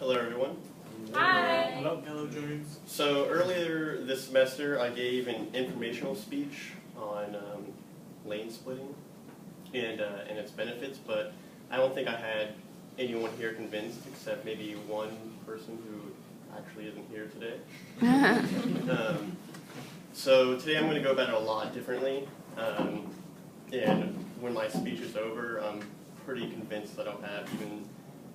Hello, everyone. Hi. Hello. Hello, James. So earlier this semester, I gave an informational speech on lane splitting and its benefits, but I don't think I had anyone here convinced except maybe one person who actually isn't here today. So today I'm going to go about it a lot differently, and when my speech is over, I'm pretty convinced that I'll have even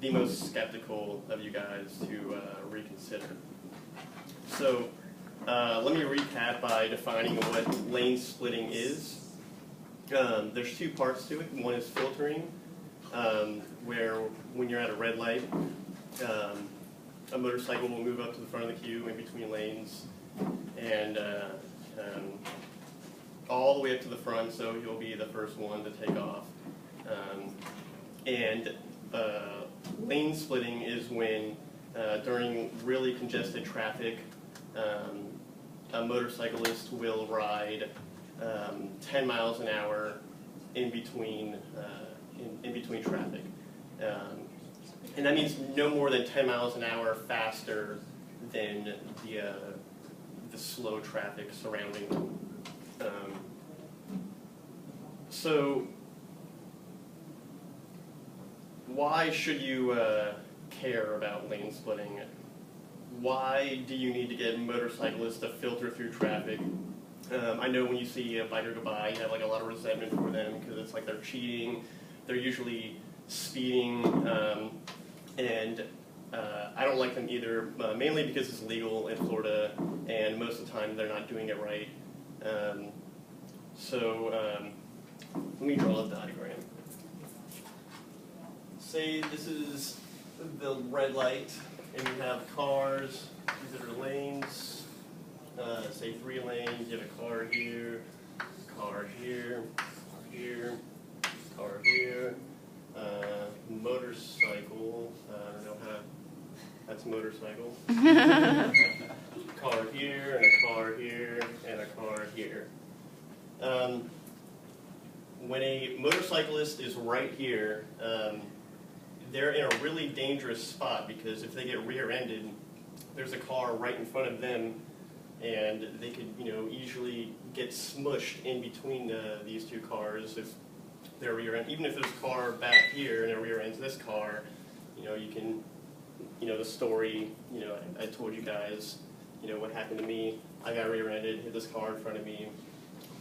the most skeptical of you guys to reconsider. So let me recap by defining what lane splitting is. There's two parts to it. One is filtering, where when you're at a red light, a motorcycle will move up to the front of the queue in between lanes and all the way up to the front, so you'll be the first one to take off. Lane splitting is when, during really congested traffic, a motorcyclist will ride 10 miles an hour in between traffic. And that means no more than 10 miles an hour faster than the slow traffic surrounding them. So why should you care about lane splitting? Why do you need to get motorcyclists to filter through traffic? I know when you see a biker go by, you have like a lot of resentment for them because it's like they're cheating. They're usually speeding, and I don't like them either, mainly because it's legal in Florida, and most of the time they're not doing it right. Let me draw a diagram. Say this is the red light, and you have cars. These are lanes. Say 3 lanes. You have a car here, car here, here, car here. Motorcycle. I don't know how. That's a motorcycle. Car here, and a car here, and a car here. When a motorcyclist is right here, they're in a really dangerous spot because if they get rear-ended, there's a car right in front of them, and they could, easily get smushed in between these two cars if they're rear-ended. Even if there's a car back here and it rear-ends this car, you can, the story, I told you guys, what happened to me. I got rear-ended, hit this car in front of me.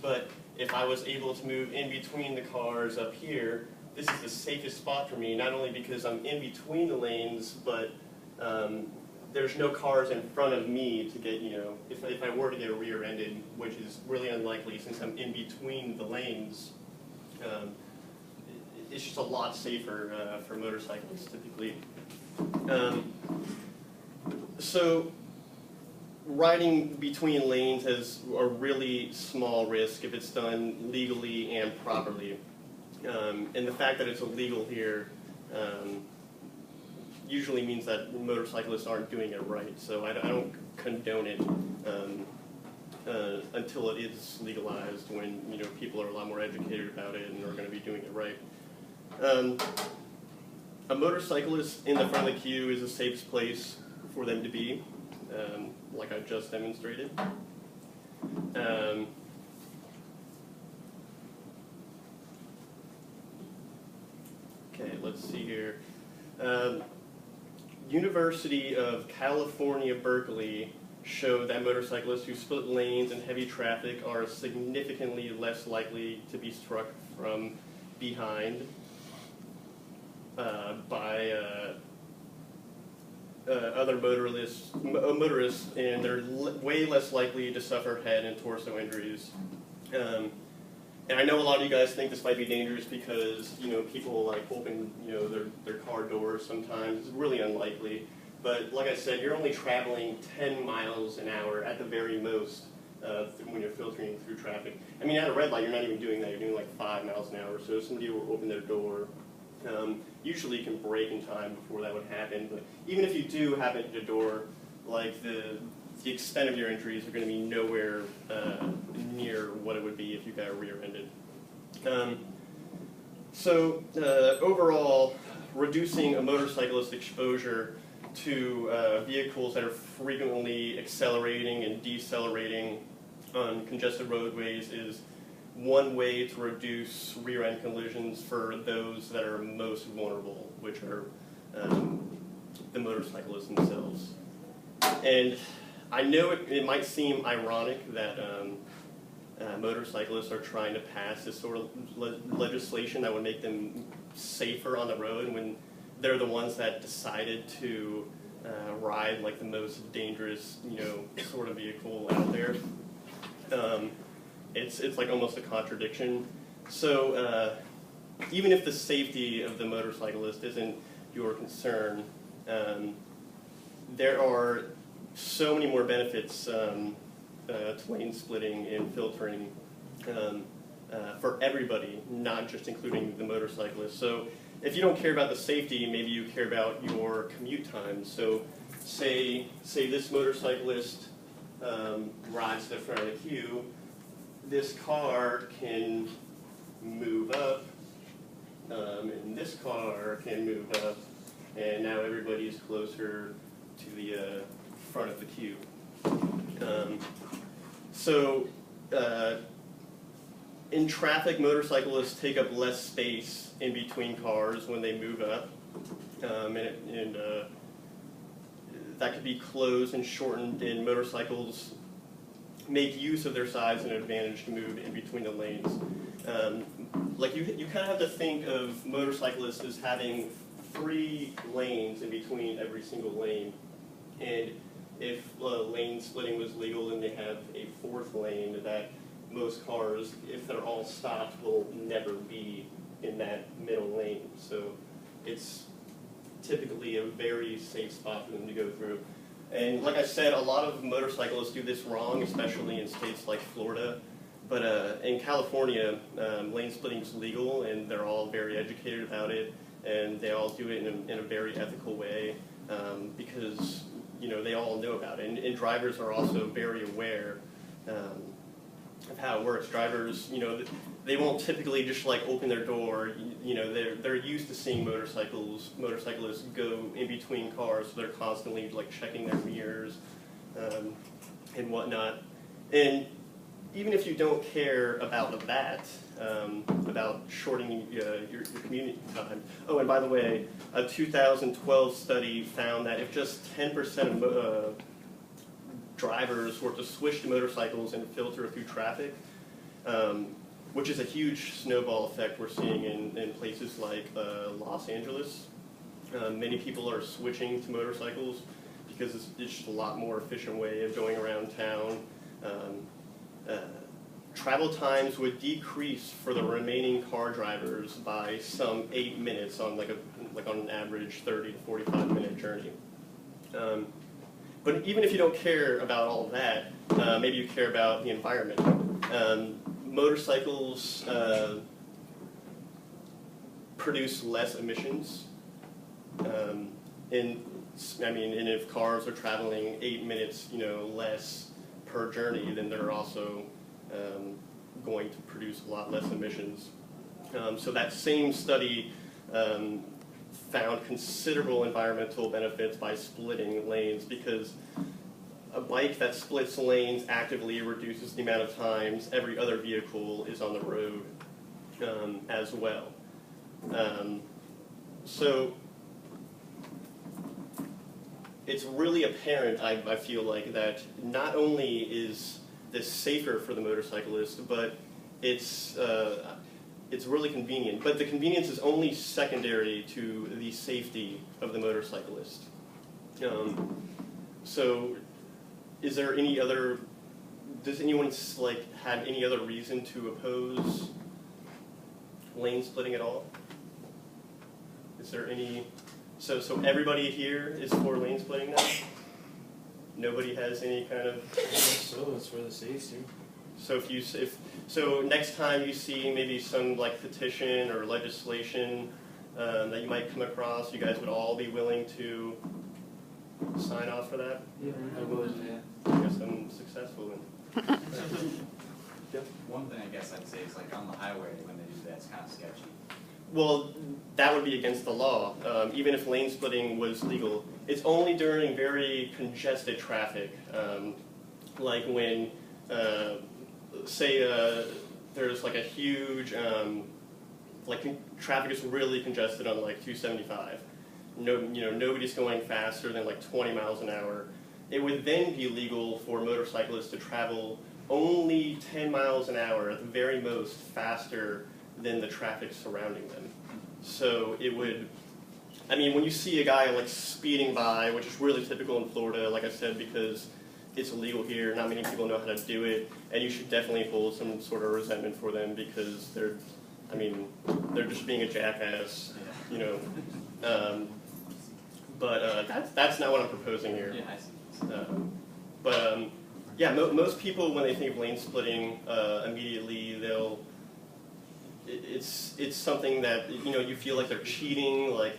But if I was able to move in between the cars up here, this is the safest spot for me, not only because I'm in between the lanes, but there's no cars in front of me to get, if I were to get rear-ended, which is really unlikely since I'm in between the lanes, it's just a lot safer for motorcyclists typically. So riding between lanes has a really small risk if it's done legally and properly. And the fact that it's illegal here usually means that motorcyclists aren't doing it right. So I don't condone it until it is legalized, when people are a lot more educated about it and are going to be doing it right. A motorcyclist in the front of the queue is the safest place for them to be, like I just demonstrated. Okay, let's see here. University of California, Berkeley showed that motorcyclists who split lanes in heavy traffic are significantly less likely to be struck from behind by other motorists, and they're way less likely to suffer head and torso injuries. And I know a lot of you guys think this might be dangerous because people like open their car doors sometimes. It's really unlikely, but like I said, you're only traveling 10 miles an hour at the very most when you're filtering through traffic. I mean, at a red light, you're not even doing that. You're doing like 5 miles an hour. So if somebody will open their door, usually you can brake in time before that would happen. But even if you do happen to hit a door, like the extent of your injuries are going to be nowhere near what it would be if you got rear-ended. Overall, reducing a motorcyclist exposure to vehicles that are frequently accelerating and decelerating on congested roadways is one way to reduce rear-end collisions for those that are most vulnerable, which are the motorcyclists themselves. And I know it might seem ironic that motorcyclists are trying to pass this sort of legislation that would make them safer on the road when they're the ones that decided to ride like the most dangerous, sort of vehicle out there. It's like almost a contradiction. So even if the safety of the motorcyclist isn't your concern, there are so many more benefits to lane splitting and filtering for everybody, not just including the motorcyclist. So if you don't care about the safety, maybe you care about your commute time. So say this motorcyclist rides to the front of the queue, this car can move up, and this car can move up, and now everybody's closer to the front of the queue. In traffic, motorcyclists take up less space in between cars when they move up, and that could be closed and shortened, and motorcycles make use of their size and advantage to move in between the lanes. You kind of have to think of motorcyclists as having 3 lanes in between every single lane, and if lane splitting was legal, then they have a 4th lane that most cars, if they're all stopped, will never be in that middle lane. So it's typically a very safe spot for them to go through. And like I said, a lot of motorcyclists do this wrong, especially in states like Florida. But in California, lane splitting is legal, and they're all very educated about it, and they all do it in a very ethical way because they all know about it. And drivers are also very aware of how it works. Drivers, they won't typically just like open their door. They're used to seeing motorcyclists go in between cars, so they're constantly like checking their mirrors and whatnot. And even if you don't care about that, about shortening your commute time. Oh, and by the way, a 2012 study found that if just 10% of drivers were to switch to motorcycles and filter through traffic, which is a huge snowball effect we're seeing in places like Los Angeles. Many people are switching to motorcycles because it's just a lot more efficient way of going around town. Travel times would decrease for the remaining car drivers by some 8 minutes on on an average 30 to 45 minute journey. But even if you don't care about all of that, maybe you care about the environment. Motorcycles produce less emissions. And if cars are traveling 8 minutes, less per journey, then they're also going to produce a lot less emissions. So that same study found considerable environmental benefits by splitting lanes, because a bike that splits lanes actively reduces the amount of times every other vehicle is on the road as well. So it's really apparent, I feel like, that not only is this safer for the motorcyclist, but it's really convenient. But the convenience is only secondary to the safety of the motorcyclist. So is there any other, does anyone have any other reason to oppose lane splitting at all? Is there any, so everybody here is for lane splitting now? Nobody has any kind of... So it's for the safety. So so next time you see maybe some petition or legislation that you might come across, you guys would all be willing to sign off for that? Yeah, I would. Yeah. I guess I'm successful then. One thing I guess I'd say is on the highway when they do that, it's kind of sketchy. Well, that would be against the law. Even if lane splitting was legal, it's only during very congested traffic, like when, say, there's like a huge, traffic is really congested on like 275. Nobody's going faster than like 20 miles an hour. It would then be legal for motorcyclists to travel only 10 miles an hour, at the very most, faster than the traffic surrounding them. So it would, I mean, when you see a guy like speeding by, which is really typical in Florida, like I said, because it's illegal here, not many people know how to do it, and you should definitely hold some sort of resentment for them because they're just being a jackass, you know. But that's not what I'm proposing here. Yeah, I see. Yeah, most people, when they think of lane splitting, immediately it's something that, you feel like they're cheating, like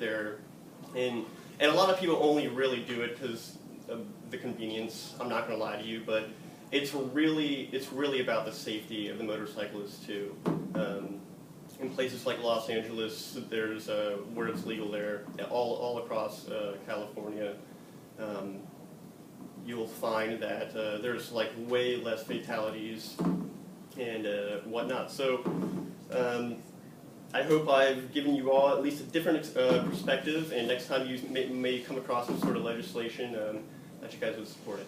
and a lot of people only really do it because of the convenience. I'm not going to lie to you, but it's really about the safety of the motorcyclists too. In places like Los Angeles, there's where it's legal there, all across California. You'll find that there's like way less fatalities and whatnot. So I hope I've given you all at least a different perspective, and next time you may come across some sort of legislation, that you guys would support it.